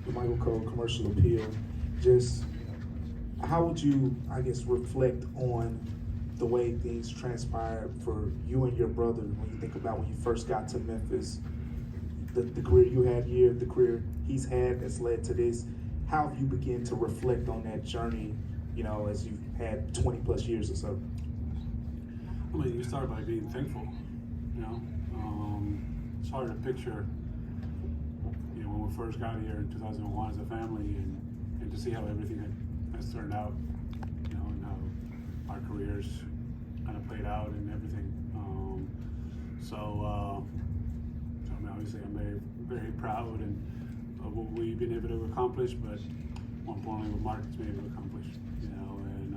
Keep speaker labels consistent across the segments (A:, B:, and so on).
A: the Michael Cole commercial appeal. Just how would you, I guess, reflect on the way things transpired for you and your brother when you think about when you first got to Memphis, the career you had here, the career he's had that's led to this? How have you begun to reflect on that journey, you know, as you've had 20 plus years or so?
B: I mean, you start by being thankful, you know. It's hard to picture, you know, when we first got here in 2001 as a family and to see how everything has turned out, you know, and how our careers kind of played out and everything. So I mean, obviously I'm very, very proud of what we've been able to accomplish, but more importantly, what Marc has been able to accomplish, you know, and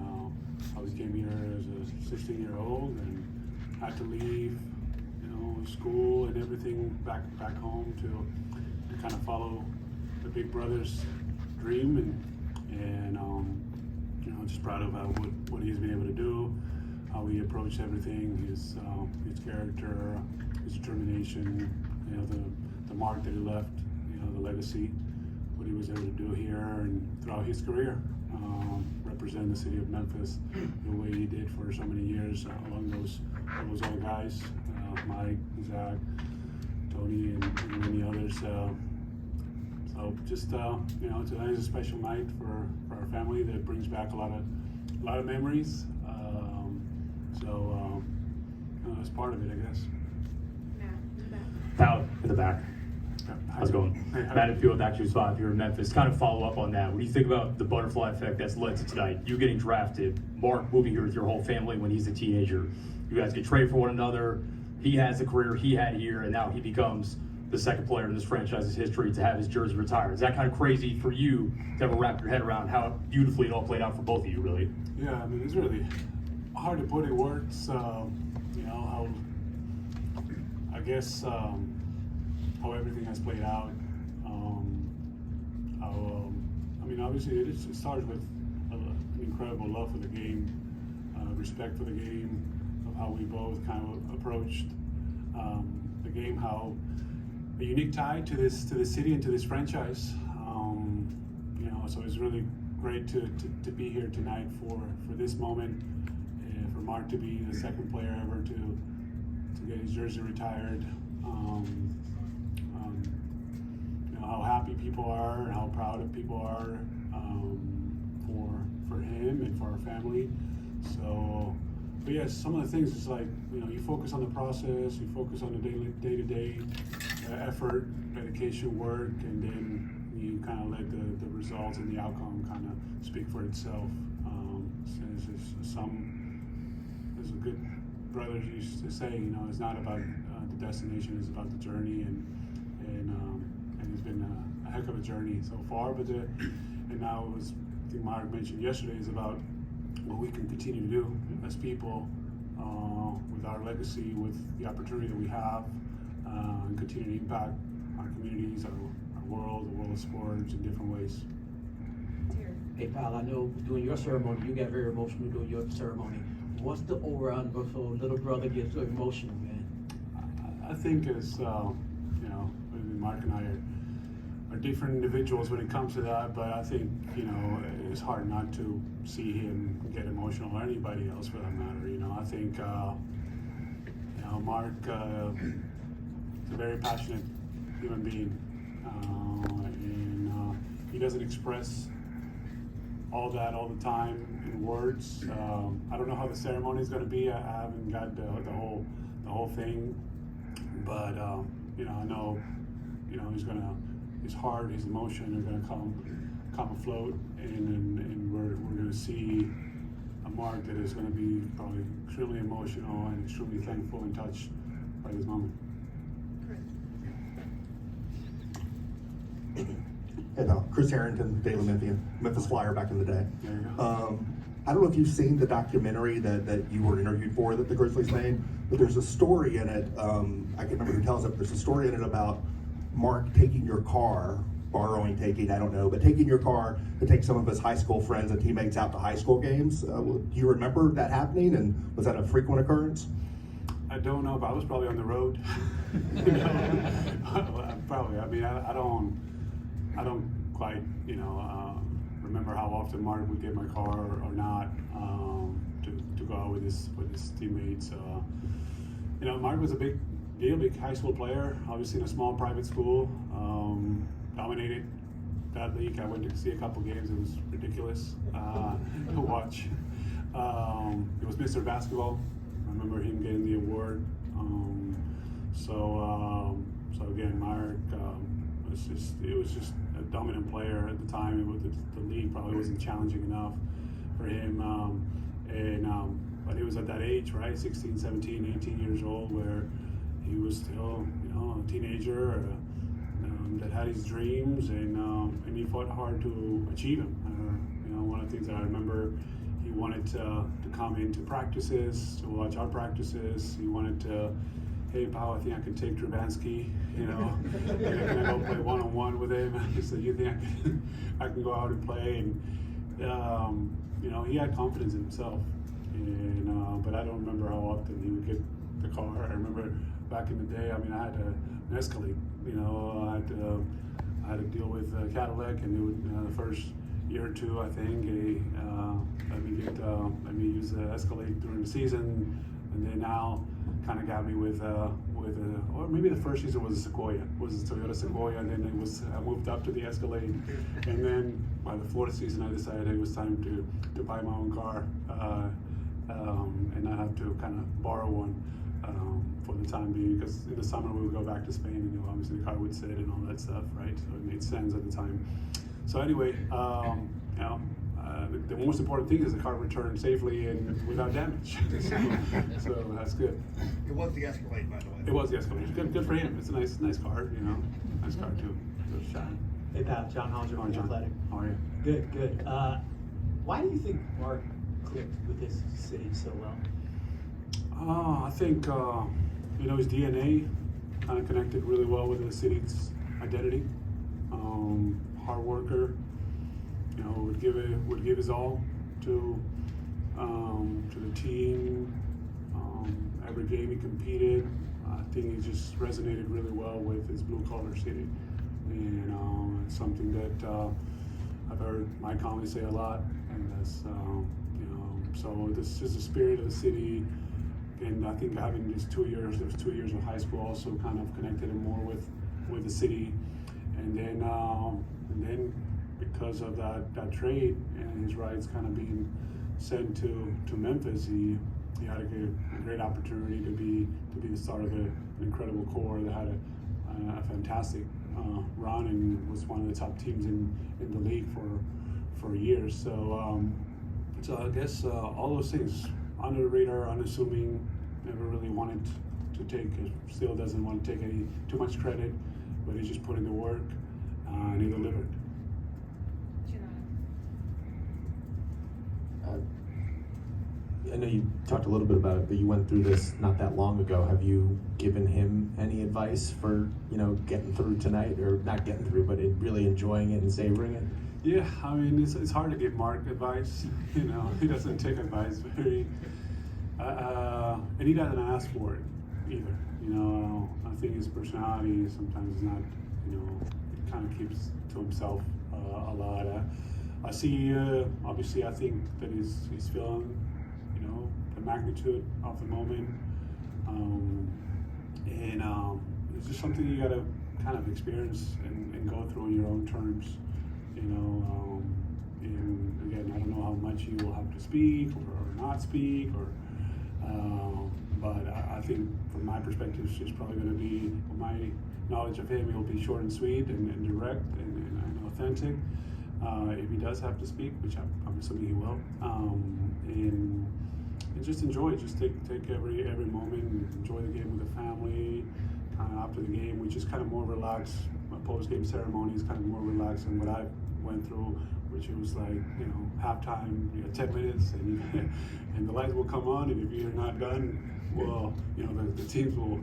B: I was came here as a 16-year-old and had to leave, you know, school and everything back home to kind of follow the big brother's dream and you know, just proud of what he's been able to do, how he approached everything, his character, his determination, you know, the mark that he left, you know, the legacy, what he was able to do here and throughout his career, represent the city of Memphis the way he did for so many years along those old guys, Mike, Zach, Tony, and many others. So just you know, tonight is a special night for our family that brings back a lot of memories. You know, it's part of it, I guess.
C: Pau in the back. How's it going? Matt and Field actually spot if you're in Memphis. Kind of follow up on that. What do you think about the butterfly effect that's led to tonight? You getting drafted, Marc moving here with your whole family when he's a teenager. You guys get traded for one another. He has the career he had here, and now he becomes the second player in this franchise's history to have his jersey retired. Is that kind of crazy for you to ever wrap your head around how beautifully it all played out for both of you, really?
B: Yeah, I mean, it's really hard to put in words, you know, how, I guess, how everything has played out. I mean, obviously it starts with an incredible love for the game, respect for the game, of how we both kind of approached the game, how a unique tie to this city and to this franchise. You know, so it's really great to be here tonight for this moment, and for Marc to be the second player ever to get his jersey retired. You know, how happy people are and how proud of people are for him and for our family. So, but yes, some of the things is like, you know, you focus on the process, you focus on the day-to-day effort, dedication, work, and then you kind of let the results and the outcome kind of speak for itself. As a good brother used to say, you know, it's not about the destination, it's about the journey, and it's been a heck of a journey so far. But and now, as I think Marc mentioned yesterday, is about what we can continue to do as people with our legacy, with the opportunity that we have, and continue to impact our communities, our world, the world of sports in different ways.
D: Hey, Pal, I know during your ceremony, you got very emotional during your ceremony. What's the overall so little brother gets so emotional, man?
B: I think as you know, Marc and I are different individuals when it comes to that, but I think, you know, it's hard not to see him get emotional, or anybody else for that matter. You know, I think you know, Marc is a very passionate human being, and he doesn't express all that all the time in words. I don't know how the ceremony is going to be. I haven't got the whole thing, but you know, I know, you know, his heart, his emotion are going to come afloat, and we're going to see a Marc that is going to be probably extremely emotional and extremely thankful and touched by this moment.
E: Hey, Chris Harrington, Daily Memphis Flyer back in the day.
B: There you go.
E: I don't know if you've seen the documentary that you were interviewed for that the Grizzlies made, but there's a story in it, I can't remember who tells it, there's a story in it about Marc taking your car, taking, I don't know, but taking your car to take some of his high school friends and teammates out to high school games. Do you remember that happening, and was that a frequent occurrence?
B: I don't know, but I was probably on the road. You know? Probably. I mean, I don't quite, remember how often Mark would get my car or not to go out with his teammates. Mark was a big deal, big high school player, obviously in a small private school, dominated that league. I went to see a couple games. It was ridiculous to watch. It was Mr. Basketball. I remember him getting the award. So again, Mark it was just a dominant player at the time. The league probably wasn't challenging enough for him. But he was at that age, right? 16, 17, 18 years old, where he was still, a teenager that had his dreams, and he fought hard to achieve them. One of the things that I remember, he wanted to come into practices, to watch our practices. He wanted to, hey, Pau, I think I can take Trubansky, can I go play one-on-one with him? He said, you think I can go out and play? And, he had confidence in himself. But I don't remember how often he would get the car. I remember back in the day, I had an Escalade, I had to deal with Cadillac, and it would, the first year or two, I think, let me use the Escalade during the season, and then now kind of got me with or maybe the first season was a Sequoia, was a Toyota Sequoia, and then I moved up to the Escalade, and then by the fourth season I decided it was time to buy my own car, and not have to kind of borrow one for the time being, because in the summer we would go back to Spain, and obviously the car would sit and all that stuff, right? So it made sense at the time. So anyway, the most important thing is the car returned safely and without damage. so that's good.
F: It was the Escalade, by the way.
B: It was the Escalade. Good for him. It's a nice car, nice car too. Good shot.
G: Hey Pat, John Hollinger from The Athletic.
B: How are you?
G: Good. Why do you think Mark clicked with this city so well?
B: I think his DNA kind of connected really well with the city's identity. Hard worker, would give his all to the team. Every game he competed, I think he just resonated really well with his blue collar city, and it's something that I've heard Mike Conley say a lot, and that's so this is the spirit of the city. And I think having these 2 years, there was 2 years of high school also kind of connected him more with the city, and then because of that trade and his rights kind of being sent to Memphis, he had a great opportunity to be the start of an incredible core that had a fantastic run and was one of the top teams in the league for years. So I guess all those things, under the radar, unassuming, never really wanted to take, still doesn't want to take too much credit, but he just put in the work and he delivered.
H: I know you talked a little bit about it, but you went through this not that long ago. Have you given him any advice for, getting through tonight, or not getting through, but really enjoying it and savoring it?
B: Yeah, it's hard to give Mark advice. He doesn't take advice very, and he doesn't ask for it either. I think his personality sometimes is not, he kind of keeps to himself a lot. I see, obviously, I think that he's feeling, the magnitude of the moment, and it's just something you gotta kind of experience and go through on your own terms, and again, I don't know how much you will have to speak or not speak, but I think from my perspective, it's just probably going to be, from my knowledge of him, he'll be short and sweet and direct and authentic. If he does have to speak, which I'm assuming he will, and just enjoy it. Just take every moment and enjoy the game with the family. Kind of after the game, which is kind of more relaxed. My post-game ceremony is kind of more relaxed than what I went through, which it was like, halftime, 10 minutes, and the lights will come on, and if you're not done, well, the teams will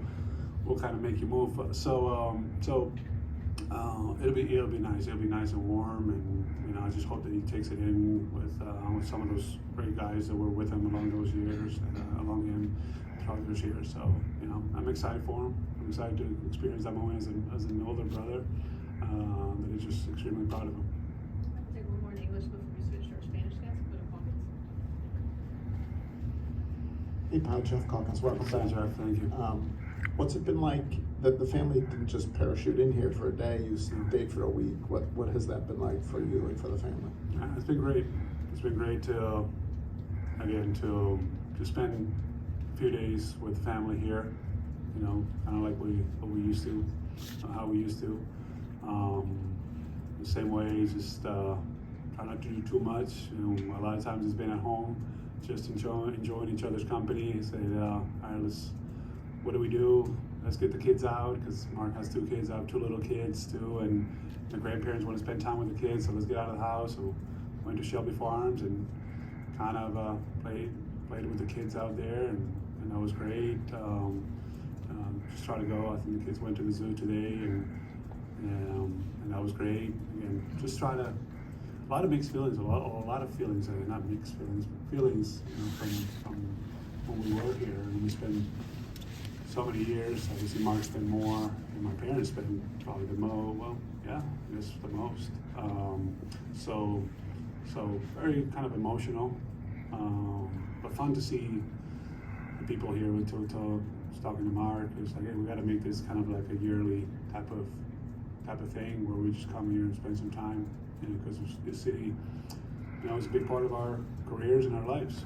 B: kind of make you move. So it'll be nice. It'll be nice and warm, and I just hope that he takes it in with some of those great guys that were with him along those years, along him throughout those years. So I'm excited for him. I'm excited to experience that moment as an older brother, that is just extremely proud of him.
I: I'll take one more in English before we switch to our Spanish guest. Put a comment.
J: Hey, Pau, Jeff Calkins, welcome back.
B: Jeff, thank you.
J: What's it been like that the family didn't just parachute in here for a day, you stayed for a week? What has that been like for you and for the family?
B: It's been great. It's been great to, again, to spend a few days with the family here, you know, kind of like what we used to, how we used to. The same way, just try not to do too much. You know, a lot of times it's been at home, just enjoying each other's company. Say, all right, what do we do? Let's get the kids out, because Marc has 2 kids. I have 2 little kids too, and the grandparents want to spend time with the kids, so let's get out of the house. So went to Shelby Farms and kind of played with the kids out there, and that was great. Just try to go. I think the kids went to the zoo today, and that was great. And just try to, a lot of mixed feelings, a lot of feelings, not mixed feelings, but feelings, you know, from when we were here, and we spent so many years. Obviously, Marc spent more, and my parents spent probably the most. Well, yeah, I guess the most. So very kind of emotional, but fun to see the people here. We talking to Marc. It's like, hey, we got to make this kind of like a yearly type of thing where we just come here and spend some time, because this city, you know, it's a big part of our careers and our lives.